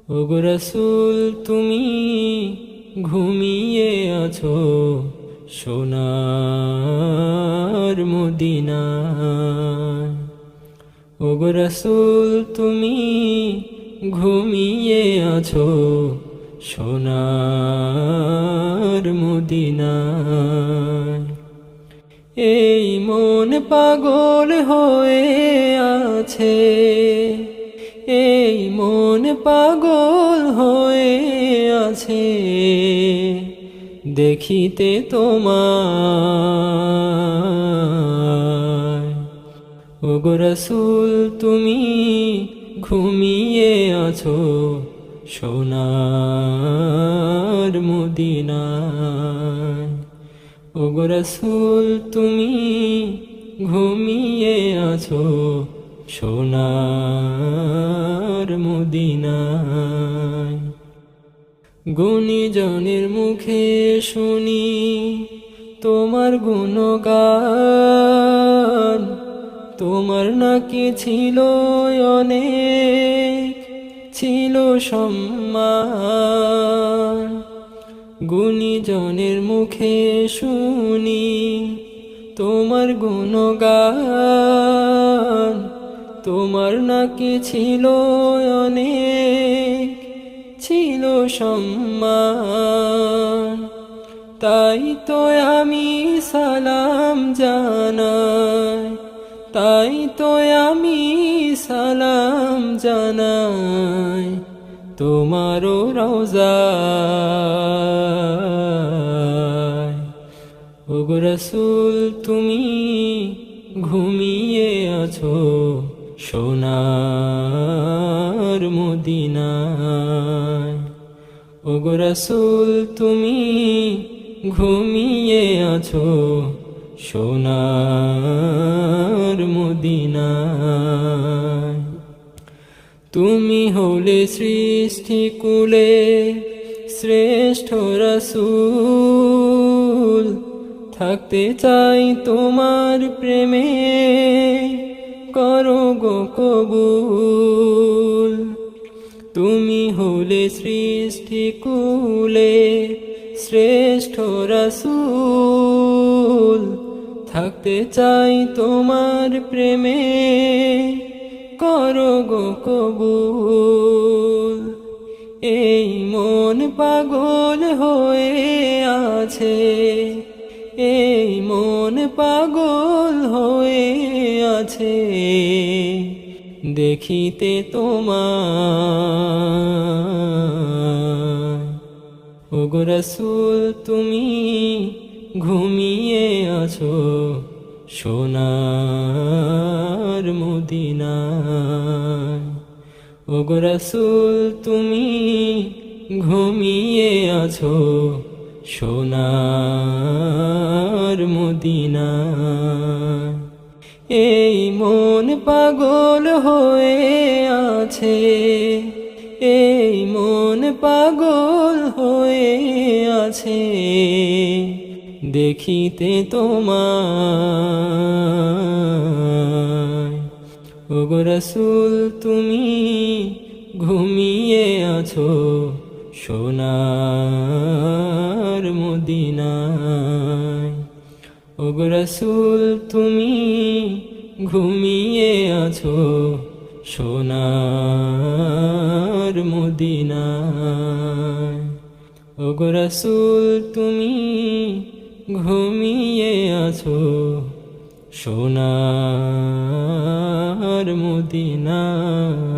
ওগো রাসূল তুমি ঘুমিয়ে আছো সোনার মদিনায়। ওগো রাসূল তুমি ঘুমিয়ে আছো সোনার মদিনায়। এই মন পাগল হয়ে আছে, এই মন পাগল হয়ে আছে দেখিতে তোমায়। ওগো রাসূল তুমি ঘুমিয়ে আছো সোনার মদিনায়। ওগো রাসূল তুমি ঘুমিয়ে আছো সোনার মদিনায়। গুণীজনের মুখে শুনি তোমার গুণগান, তোমার নাকি ছিল অনেক, ছিল সম্মান। গুণীজনের মুখে শুনি তোমার গুণগান, তোমার নাকি ছিল অনেক, ছিল সম্মান। তাই তো আমি সালাম জানাই, তাই তো আমি সালাম জানাই তোমারও রওজায়। ওগো রাসূল তুমি ঘুমিয়ে আছো সোনার মদিনায়। ওগো রাসূল তুমি ঘুমিয়ে আছো সোনার মদিনায়। তুমি হলে সৃষ্টিকুলে শ্রেষ্ঠ রাসূল, থাকতে চাই তোমার প্রেমে করো গো কবুল। তুমি হলে সৃষ্টিকুলে শ্রেষ্ঠ রাসূল, থাকতে চাই তোমার প্রেমে করো গো কবুল। এই মন পাগল হয়ে আছে, এই মন পাগল হয়ে আছে দেখিতে তোমায়। ওগো রাসূল তুমি ঘুমিয়ে আছো সোনার মদিনায়। ওগো রাসূল তুমি ঘুমিয়ে আছো সোনার মদিনায়। এই মন পাগল হয়ে আছে, এই মন পাগল হয়ে আছে দেখিতে তোমায়। ওগো রাসূল তুমি ঘুমিয়ে আছো সোনার মদিনায়। ওগো রাসূল তুমি ঘুমিয়ে আছো সোনার মদিনায়। ওগো রাসূল তুমি ঘুমিয়ে আছো সোনার মদিনায়।